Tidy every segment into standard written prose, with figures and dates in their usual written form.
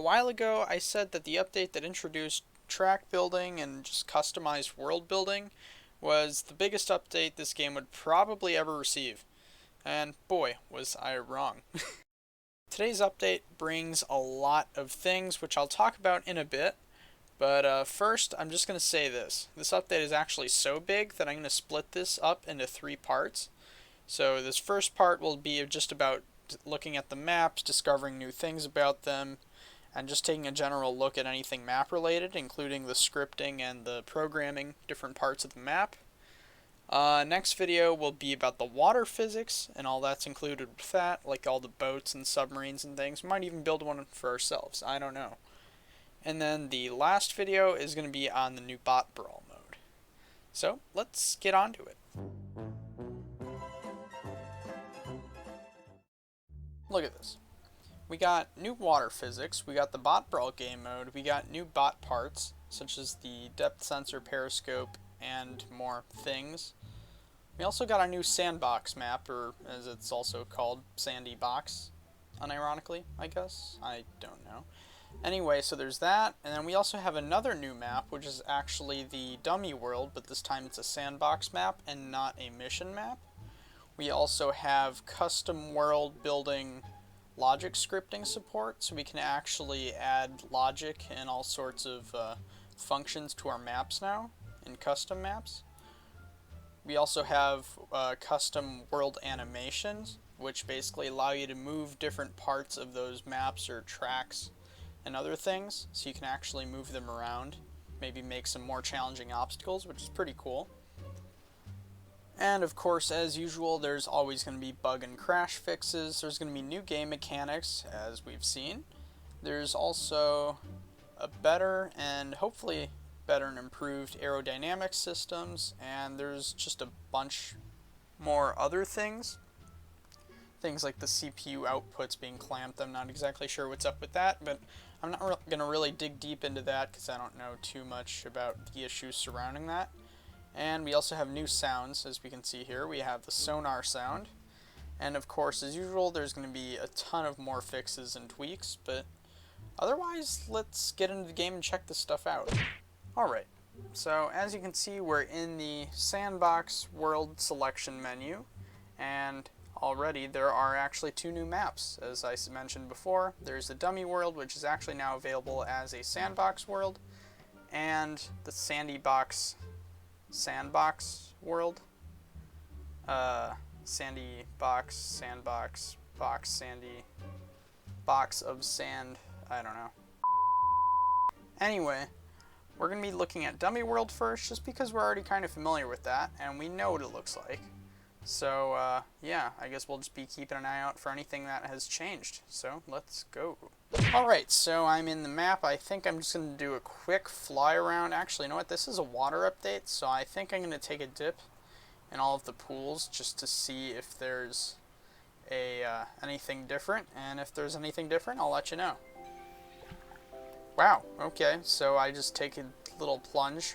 while ago I said that the update that introduced track building and just customized world building was the biggest update this game would probably ever receive. And boy, was I wrong. Today's update brings a lot of things which I'll talk about in a bit, but first I'm just going to say this. This update is actually so big that I'm going to split this up into 3 parts. So this first part will be just about looking at the maps, discovering new things about them, and just taking a general look at anything map related, including the scripting and the programming different parts of the map. Next video will be about the water physics and all that's included with that, like all the boats and submarines and things. We might even build one for ourselves, I don't know. And then the last video is going to be on the new bot brawl mode. So let's get on to it. Look at this. We got new water physics, we got the bot brawl game mode, we got new bot parts, such as the depth sensor, periscope, and more things. We also got a new sandbox map, or as it's also called, Sandy Box, unironically, I guess? I don't know. Anyway, so there's that, and then we also have another new map, which is actually the dummy world, but this time it's a sandbox map and not a mission map. We also have custom world building logic scripting support, so we can actually add logic and all sorts of functions to our maps now, in custom maps. We also have custom world animations, which basically allow you to move different parts of those maps or tracks and other things, so you can actually move them around, maybe make some more challenging obstacles, which is pretty cool. And of course, as usual, there's always going to be bug and crash fixes. There's going to be new game mechanics, as we've seen. There's also a better and hopefully better and improved aerodynamic systems, and there's just a bunch more other things. Things like the CPU outputs being clamped. I'm not exactly sure what's up with that, but I'm not going to really dig deep into that because I don't know too much about the issues surrounding that. And we also have new sounds, as we can see here. We have the sonar sound, and of course, as usual, there's going to be a ton of more fixes and tweaks, but otherwise, let's get into the game and check this stuff out. Alright, so as you can see, we're in the sandbox world selection menu, and already there are actually 2 new maps. As I mentioned before, there's the dummy world, which is actually now available as a sandbox world, and the sandbox world. Sandy box, sandbox, box, sandy, box of sand, I don't know. Anyway, we're going to be looking at dummy world first, just because we're already kind of familiar with that, and we know what it looks like. So, yeah, I guess we'll just be keeping an eye out for anything that has changed. So, let's go. Alright, so I'm in the map. I think I'm just going to do a quick fly around. Actually, you know what? This is a water update, so I think I'm going to take a dip in all of the pools just to see if there's anything different. And if there's anything different, I'll let you know. Wow, okay, so I just take a little plunge.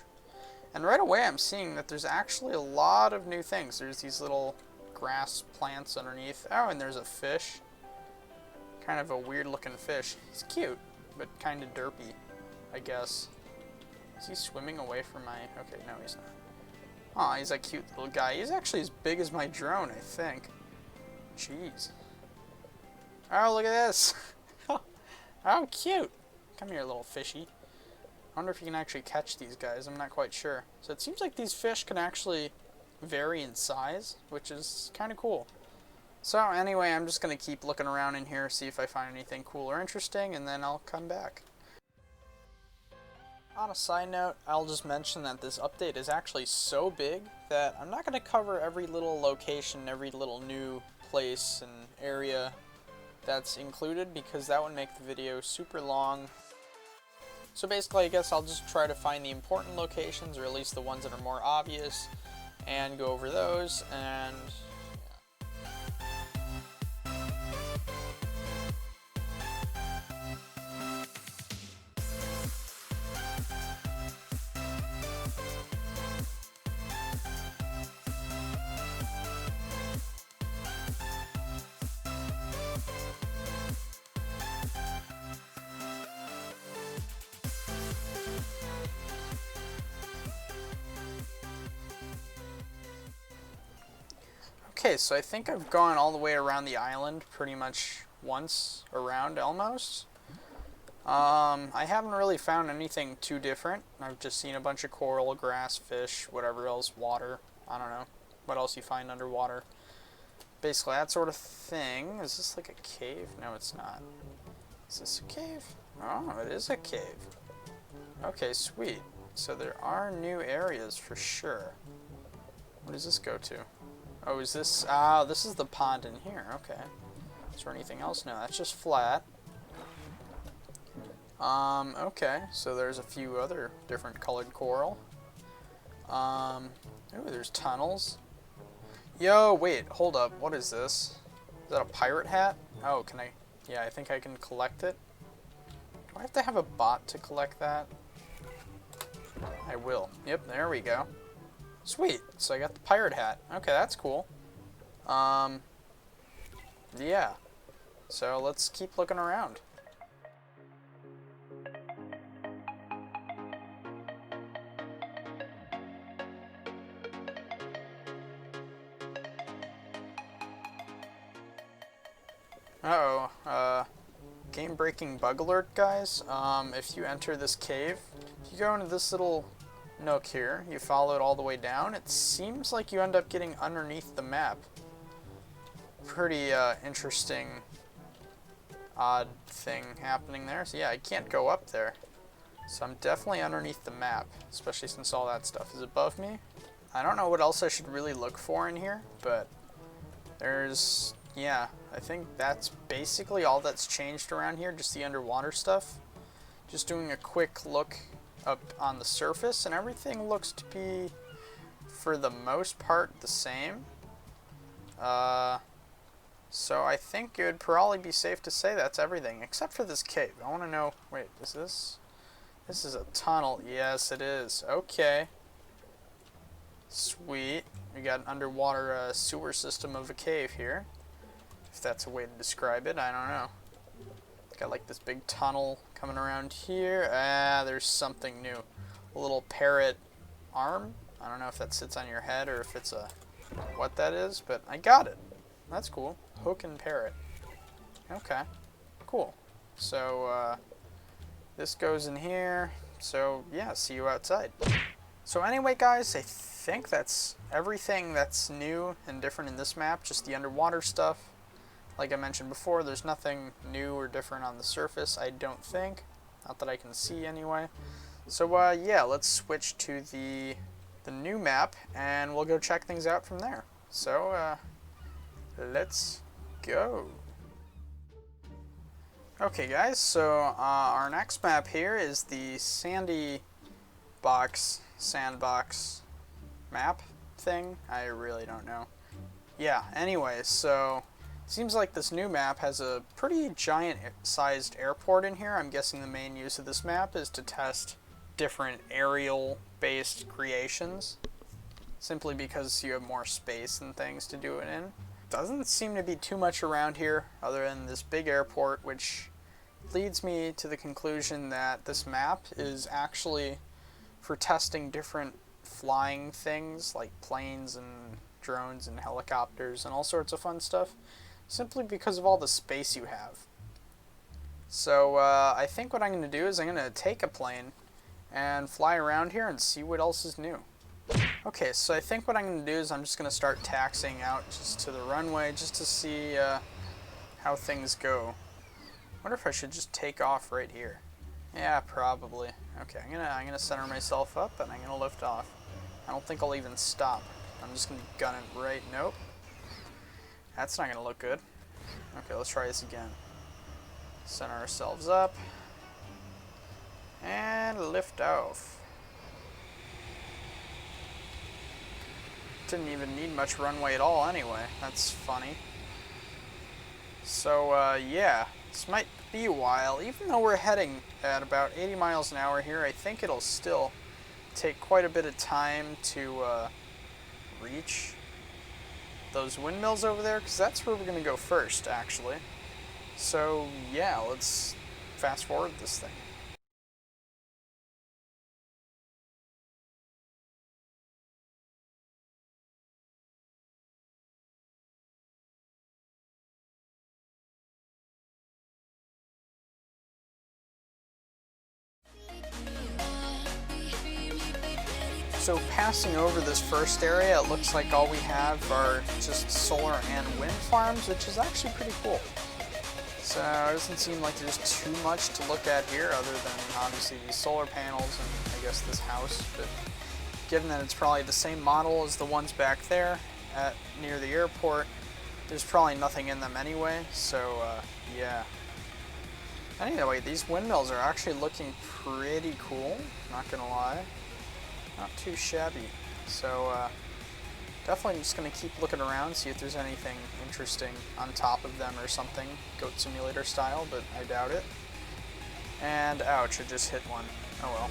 And right away I'm seeing that there's actually a lot of new things. There's these little grass plants underneath. Oh, and there's a fish. Kind of a weird looking fish. He's cute, but kind of derpy, I guess. Is he swimming away from my... Okay, no, he's not. Aw, he's a cute little guy. He's actually as big as my drone, I think. Jeez. Oh, look at this. Oh, cute. Come here, little fishy. I wonder if you can actually catch these guys. I'm not quite sure. So it seems like these fish can actually vary in size, which is kind of cool. So anyway, I'm just going to keep looking around in here, see if I find anything cool or interesting, and then I'll come back. On a side note, I'll just mention that this update is actually so big that I'm not going to cover every little location, every little new place and area that's included, because that would make the video super long. So basically, I guess I'll just try to find the important locations, or at least the ones that are more obvious, and go over those, and Okay, so I think I've gone all the way around the island pretty much once around almost. I haven't really found anything too different. I've just seen a bunch of coral, grass, fish, whatever else, water. I don't know what else you find underwater. Basically that sort of thing. Is this like a cave? No, it's not. Is this a cave? Oh, it is a cave. Okay, sweet. So there are new areas for sure. What does this go to? Oh, is this... Ah, this is the pond in here. Okay. Is there anything else? No, that's just flat. Okay. So there's a few other different colored coral. Oh, there's tunnels. Yo, wait, hold up. What is this? Is that a pirate hat? Oh, can I... Yeah, I think I can collect it. Do I have to have a bot to collect that? I will. Yep, there we go. Sweet. So I got the pirate hat. Okay, that's cool. Yeah. So let's keep looking around. Uh-oh. Game-breaking bug alert, guys. If you enter this cave, if you go into this little nook here, you follow it all the way down, it seems like you end up getting underneath the map. Pretty, interesting, odd thing happening there. So yeah, I can't go up there. So I'm definitely underneath the map, especially since all that stuff is above me. I don't know what else I should really look for in here, but there's... Yeah, I think that's basically all that's changed around here, just the underwater stuff. Just doing a quick look up on the surface, and everything looks to be, for the most part, the same. So I think it would probably be safe to say that's everything, except for this cave. I want to know, wait, is this? This is a tunnel. Yes, it is. Okay. Sweet. We got an underwater sewer system of a cave here. If that's a way to describe it, I don't know. Got like this big tunnel coming around here. Ah, there's something new. A little parrot arm. I don't know if that sits on your head or if it's a... what that is, but I got it. That's cool. Hook and parrot. Okay. Cool. So, this goes in here. So, yeah, see you outside. So anyway, guys, I think that's everything that's new and different in this map. Just the underwater stuff. Like I mentioned before, there's nothing new or different on the surface, I don't think. Not that I can see anyway. So, yeah, let's switch to the new map, and we'll go check things out from there. So, let's go. Okay, guys, so our next map here is the sandbox map thing. I really don't know. Yeah, anyway, so... Seems like this new map has a pretty giant-sized airport in here. I'm guessing the main use of this map is to test different aerial-based creations, simply because you have more space and things to do it in. Doesn't seem to be too much around here other than this big airport, which leads me to the conclusion that this map is actually for testing different flying things like planes and drones and helicopters and all sorts of fun stuff, simply because of all the space you have. So I think what I'm going to do is I'm going to take a plane and fly around here and see what else is new. Okay, so I think what I'm going to do is I'm just going to start taxiing out just to the runway just to see how things go. I wonder if I should just take off right here. Yeah, probably. Okay, I'm gonna center myself up and I'm gonna lift off. I don't think I'll even stop. I'm just gonna gun it right. Nope. That's not gonna look good. Okay, let's try this again. Center ourselves up. And lift off. Didn't even need much runway at all anyway. That's funny. So, yeah. This might be a while. Even though we're heading at about 80 miles an hour here, I think it'll still take quite a bit of time to reach those windmills over there, because that's where we're going to go first, actually. So, yeah, let's fast forward this thing. So passing over this first area, it looks like all we have are just solar and wind farms, which is actually pretty cool. So it doesn't seem like there's too much to look at here other than obviously these solar panels and I guess this house, but given that it's probably the same model as the ones back there near the airport, there's probably nothing in them anyway, so yeah. Anyway, these windmills are actually looking pretty cool, not gonna lie. Not too shabby. So definitely just gonna keep looking around, see if there's anything interesting on top of them or something, Goat Simulator style, but I doubt it. And ouch, I just hit one. Oh well.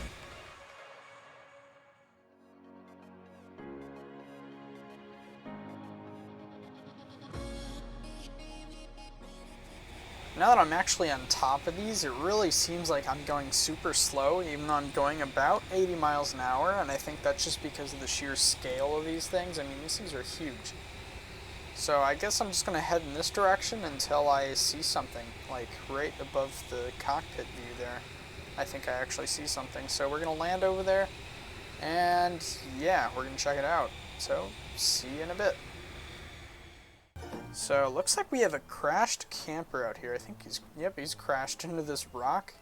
Now that I'm actually on top of these, it really seems like I'm going super slow, even though I'm going about 80 miles an hour, and I think that's just because of the sheer scale of these things. I mean, these things are huge. So I guess I'm just going to head in this direction until I see something, like right above the cockpit view there. I think I actually see something. So we're going to land over there, and yeah, we're going to check it out. So, see you in a bit. So, looks like we have a crashed camper out here. I think he's crashed into this rock.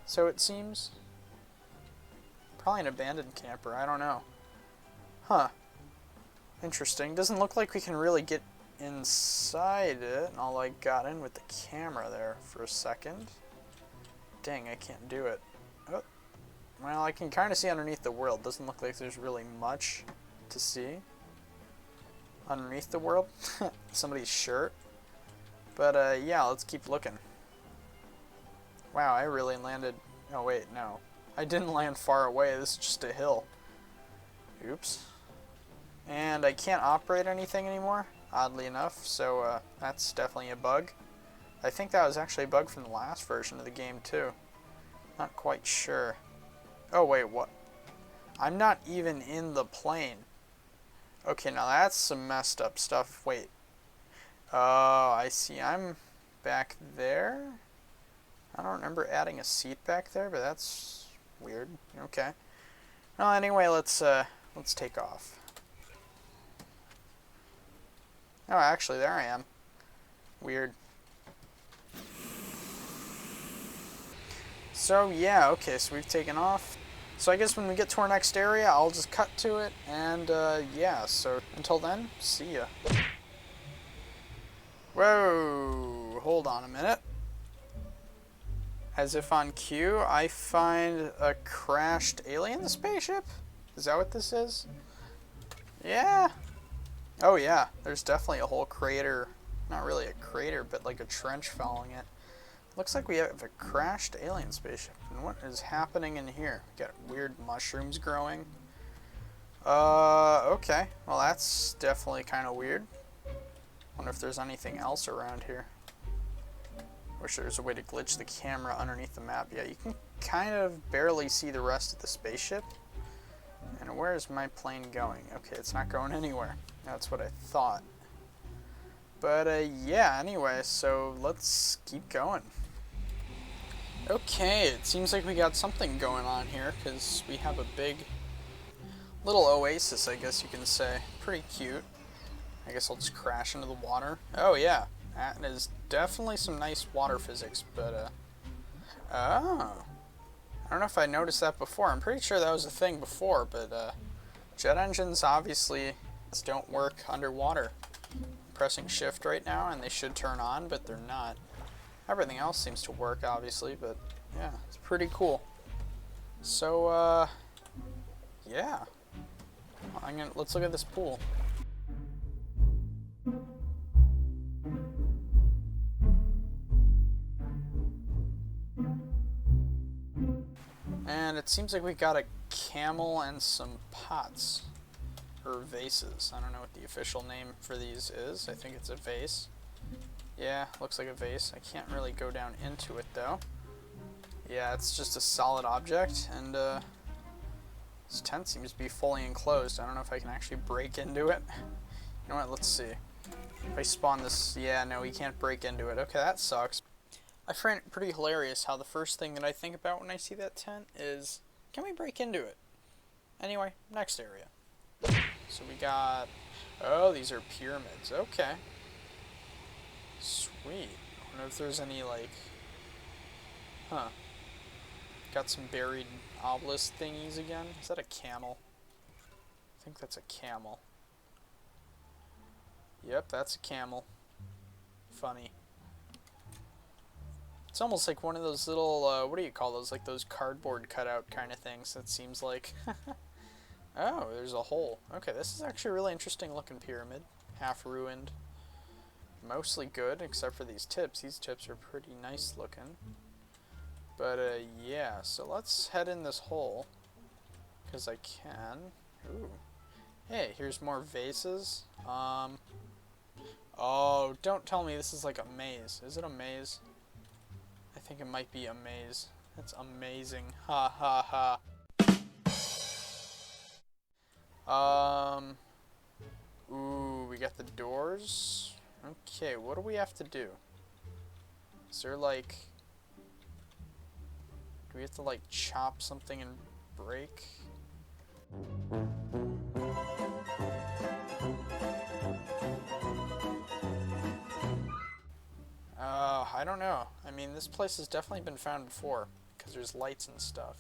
So it seems. Probably an abandoned camper, I don't know. Huh. Interesting. Doesn't look like we can really get inside it. And all I got in with the camera there for a second. Dang, I can't do it. Oh. Well, I can kind of see underneath the world. Doesn't look like there's really much to see underneath the world. Somebody's shirt. But yeah, let's keep looking. Wow, I really landed. Oh wait, no, I didn't land far away. This is just a hill. Oops. And I can't operate anything anymore, oddly enough, so that's definitely a bug. I think that was actually a bug from the last version of the game too. Not quite sure. Oh wait, what? I'm not even in the plane. Okay, now that's some messed up stuff. Wait. Oh, I see. I'm back there. I don't remember adding a seat back there, but that's weird. Okay. Well, anyway, let's take off. Oh, actually, there I am. Weird. So, yeah, okay, so we've taken off. So I guess when we get to our next area, I'll just cut to it, and yeah, so until then, see ya. Whoa, hold on a minute. As if on cue, I find a crashed alien spaceship? Is that what this is? Yeah. Oh yeah, there's definitely a whole crater, not really a crater, but like a trench following it. Looks like we have a crashed alien spaceship. And what is happening in here? We got weird mushrooms growing. Okay. Well, that's definitely kind of weird. Wonder if there's anything else around here. Wish there was a way to glitch the camera underneath the map. Yeah, you can kind of barely see the rest of the spaceship. And where is my plane going? Okay, it's not going anywhere. That's what I thought. But, yeah, anyway, so let's keep going. Okay, it seems like we got something going on here, because we have a big little oasis, I guess you can say. Pretty cute. I guess I'll just crash into the water. Oh, yeah. That is definitely some nice water physics, but, oh. I don't know if I noticed that before. I'm pretty sure that was a thing before, but, jet engines obviously don't work underwater. I'm pressing shift right now, and they should turn on, but they're not. Everything else seems to work, obviously, but, yeah, it's pretty cool. So, yeah. Let's look at this pool. And it seems like we got a camel and some pots. Or vases. I don't know what the official name for these is. I think it's a vase. Yeah, looks like a vase. I can't really go down into it, though. Yeah, it's just a solid object, and this tent seems to be fully enclosed. I don't know if I can actually break into it. You know what, let's see. If I spawn this, yeah, no, we can't break into it. Okay, that sucks. I find it pretty hilarious how the first thing that I think about when I see that tent is, can we break into it? Anyway, next area. So we got... Oh, these are pyramids. Okay. Sweet. I wonder if there's any, like... Huh. Got some buried obelisk thingies again. Is that a camel? I think that's a camel. Yep, that's a camel. Funny. It's almost like one of those little, what do you call those? Like those cardboard cutout kind of things, that seems like. Oh, there's a hole. Okay, this is actually a really interesting looking pyramid. Half ruined. Mostly good, except for these tips. These tips are pretty nice looking. But, yeah, so let's head in this hole. Because I can. Ooh. Hey, here's more vases. Oh, don't tell me this is like a maze. Is it a maze? I think it might be a maze. That's amazing. Ha ha ha. Ooh, we got the doors. Okay, what do we have to do? Is there like... Do we have to like chop something and break? I don't know. I mean, this place has definitely been found before, because there's lights and stuff.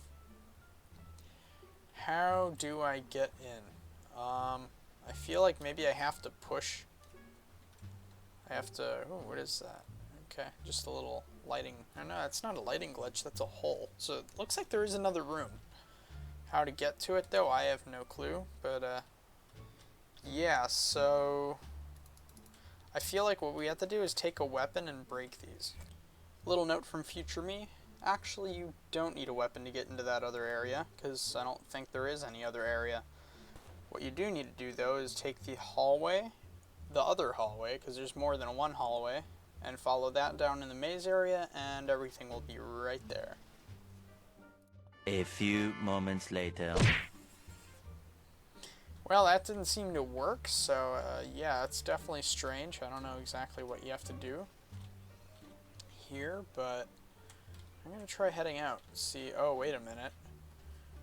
How do I get in? I feel like maybe I have to push. I have to... Oh, what is that? Okay, just a little lighting... Oh, no, it's not a lighting glitch, that's a hole. So it looks like there is another room. How to get to it, though, I have no clue. But, yeah, so... I feel like what we have to do is take a weapon and break these. Little note from future me. Actually, you don't need a weapon to get into that other area, because I don't think there is any other area. What you do need to do, though, is take the hallway, the other hallway, because there's more than one hallway, and follow that down in the maze area, and everything will be right there. A few moments later. Well, that didn't seem to work, so yeah, it's definitely strange. I don't know exactly what you have to do here, but I'm going to try heading out. See, oh, wait a minute.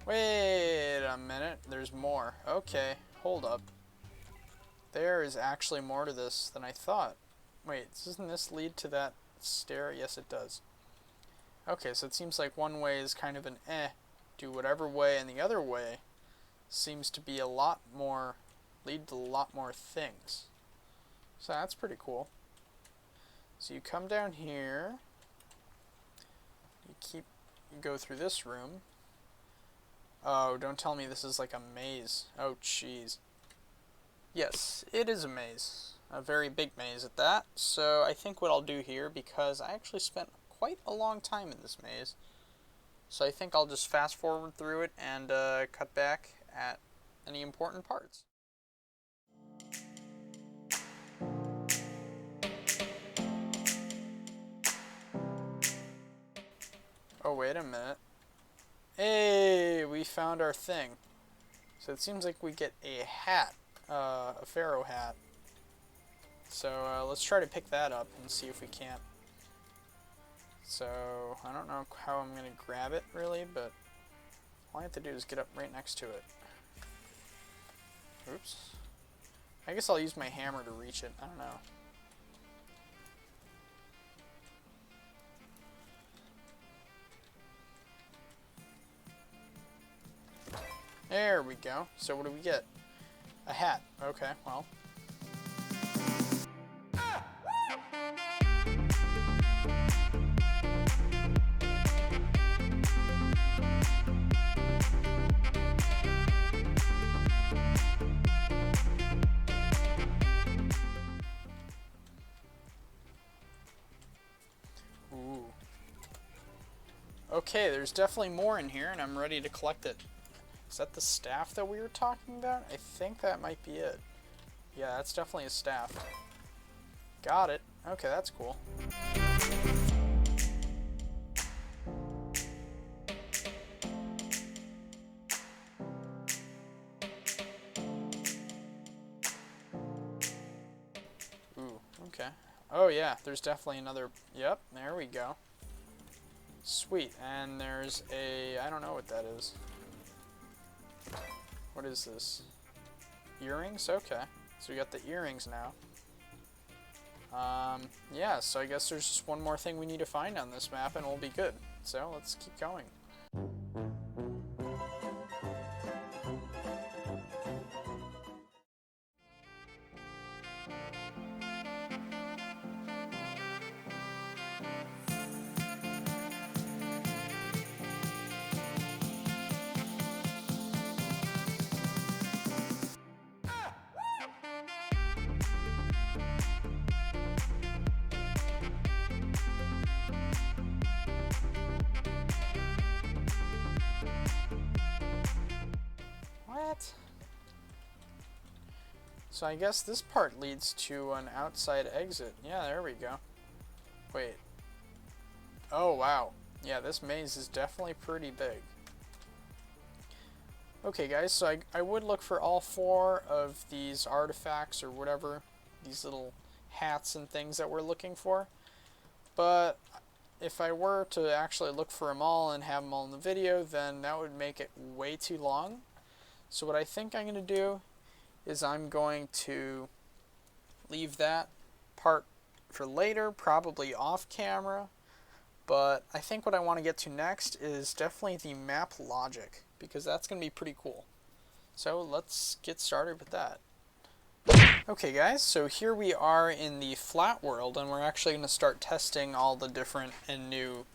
Wait a minute, there's more. Okay, hold up. There is actually more to this than I thought. Wait, doesn't this lead to that stair? Yes, it does. Okay, so it seems like one way is kind of an do whatever way, and the other way seems to be a lot more, lead to a lot more things. So that's pretty cool. So you come down here, you go through this room. Oh, don't tell me this is like a maze. Oh, jeez. Yes, it is a maze. A very big maze at that. So I think what I'll do here, because I actually spent quite a long time in this maze, so I think I'll just fast forward through it and cut back at any important parts. Oh, wait a minute. Hey, we found our thing. So it seems like we get a hat, a pharaoh hat. So let's try to pick that up and see if we can't. So I don't know how I'm going to grab it really, but all I have to do is get up right next to it. Oops. I guess I'll use my hammer to reach it. I don't know. There we go. So what do we get? A hat. Okay, well. Ooh. Okay, there's definitely more in here, and I'm ready to collect it. Is that the staff that we were talking about? I think that might be it. Yeah, that's definitely a staff. Got it. Okay, that's cool. Ooh, okay. Oh yeah, there's definitely another... Yep, there we go. Sweet, and there's a... I don't know what that is. What is this? Earrings? Okay. So we got the earrings now. Yeah, so I guess there's just one more thing we need to find on this map and we'll be good. So let's keep going. What? So I guess this part leads to an outside exit. Yeah, there we go. Wait. Oh, wow. Yeah, this maze is definitely pretty big. Okay, guys, so I would look for all 4 of these artifacts or whatever, these little hats and things that we're looking for. But if I were to actually look for them all and have them all in the video, then that would make it way too long. So what I think I'm going to do is I'm going to leave that part for later, probably off camera. But I think what I want to get to next is definitely the map logic, because that's going to be pretty cool. So let's get started with that. Okay guys, so here we are in the flat world, and we're actually going to start testing all the different and new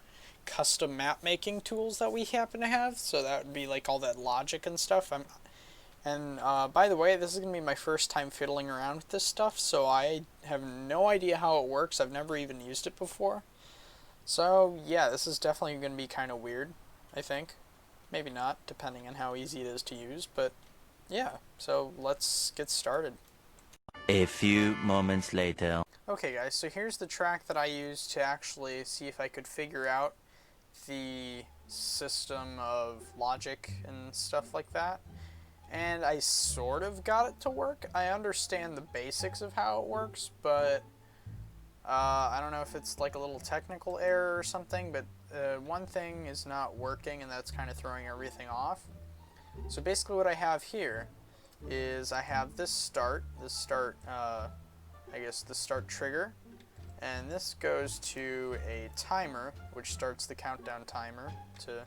custom map making tools that we happen to have. So that would be like all that logic and stuff. By the way, this is going to be my first time fiddling around with this stuff, so I have no idea how it works. I've never even used it before. So yeah, this is definitely going to be kind of weird, I think. Maybe not, depending on how easy it is to use, but yeah, so let's get started. A few moments later. Okay guys, so here's the track that I used to actually see if I could figure out the system of logic and stuff like that. And I sort of got it to work. I understand the basics of how it works, but I don't know if it's like a little technical error or something, but one thing is not working and that's kind of throwing everything off. So basically what I have here is I have this start, I guess the start trigger, and this goes to a timer, which starts the countdown timer to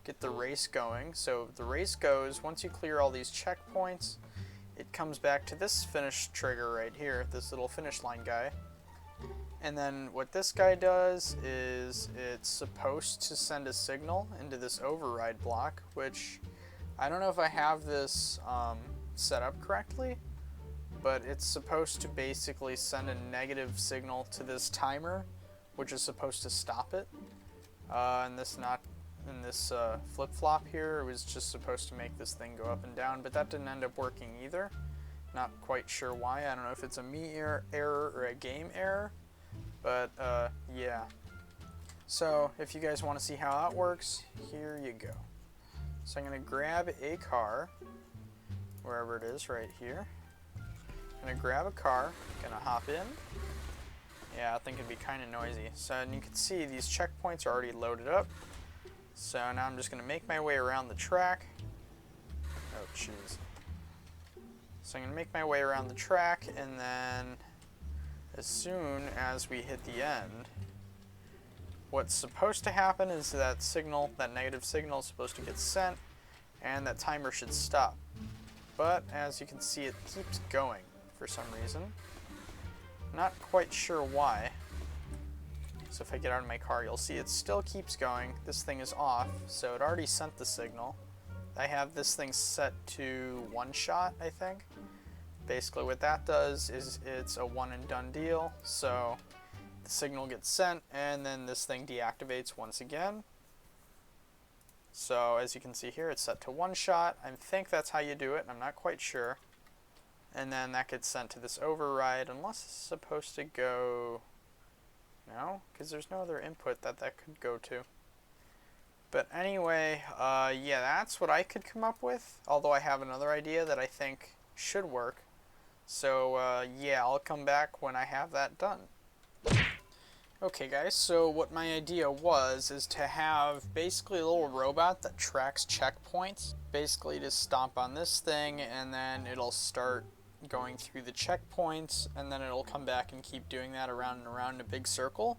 get the race going. So the race goes, once you clear all these checkpoints, it comes back to this finish trigger right here, this little finish line guy. And then what this guy does is it's supposed to send a signal into this override block, which I don't know if I have this set up correctly, but it's supposed to basically send a negative signal to this timer, which is supposed to stop it. And this flip-flop here was just supposed to make this thing go up and down, but that didn't end up working either. Not quite sure why. I don't know if it's a me error or a game error, but yeah. So if you guys want to see how that works, here you go. So I'm going to grab a car, wherever it is, right here. I'm going to grab a car, going to hop in. Yeah, I think it'd be kind of noisy. So and you can see these checkpoints are already loaded up. So now I'm just going to make my way around the track. Oh, jeez. So I'm going to make my way around the track, and then as soon as we hit the end, what's supposed to happen is that signal, that negative signal is supposed to get sent, and that timer should stop. But as you can see, it keeps going for some reason. Not quite sure why. So if I get out of my car, you'll see it still keeps going. This thing is off, so it already sent the signal. I have this thing set to one shot, I think. Basically what that does is it's a one and done deal, so the signal gets sent and then this thing deactivates once again. So as you can see here, it's set to one shot. I think that's how you do it, I'm not quite sure. And then that gets sent to this override, unless it's supposed to go... No, because there's no other input that could go to. But anyway, yeah, that's what I could come up with, although I have another idea that I think should work. So yeah, I'll come back when I have that done. Okay guys, so what my idea was is to have basically a little robot that tracks checkpoints. Basically just stomp on this thing and then it'll start going through the checkpoints and then it'll come back and keep doing that around and around in a big circle.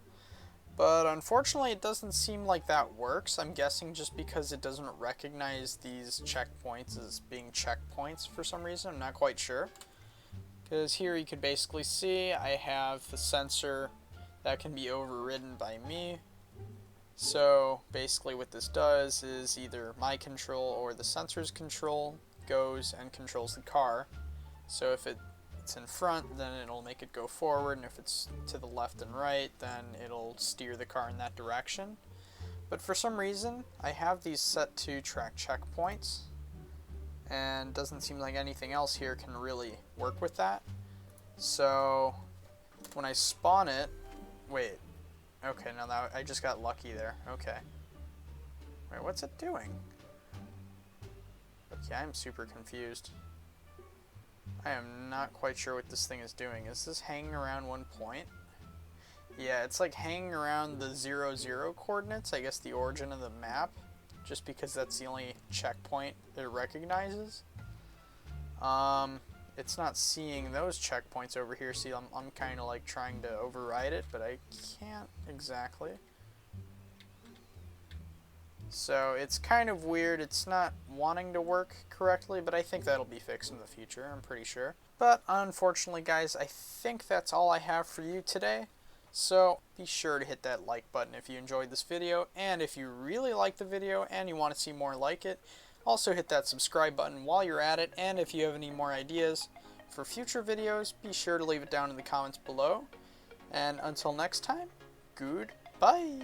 But unfortunately it doesn't seem like that works. I'm guessing just because it doesn't recognize these checkpoints as being checkpoints for some reason. I'm not quite sure. Because here you could basically see I have the sensor that can be overridden by me. So basically what this does is either my control or the sensor's control goes and controls the car. So if it's in front, then it'll make it go forward, and if it's to the left and right, then it'll steer the car in that direction. But for some reason, I have these set to track checkpoints, and doesn't seem like anything else here can really work with that. So when I spawn it, wait, okay, now that I just got lucky there. Okay. Wait, what's it doing? Okay, I'm super confused. I am not quite sure what this thing is doing. Is this hanging around one point? Yeah, it's like hanging around the 0, 0 coordinates, I guess the origin of the map, just because that's the only checkpoint it recognizes. It's not seeing those checkpoints over here. See, I'm kind of like trying to override it, but I can't exactly. So it's kind of weird. It's not wanting to work correctly, but I think that'll be fixed in the future, I'm pretty sure. But unfortunately, guys, I think that's all I have for you today. So be sure to hit that like button if you enjoyed this video, and if you really like the video and you want to see more like it, also hit that subscribe button while you're at it, and if you have any more ideas for future videos, be sure to leave it down in the comments below. And until next time, goodbye!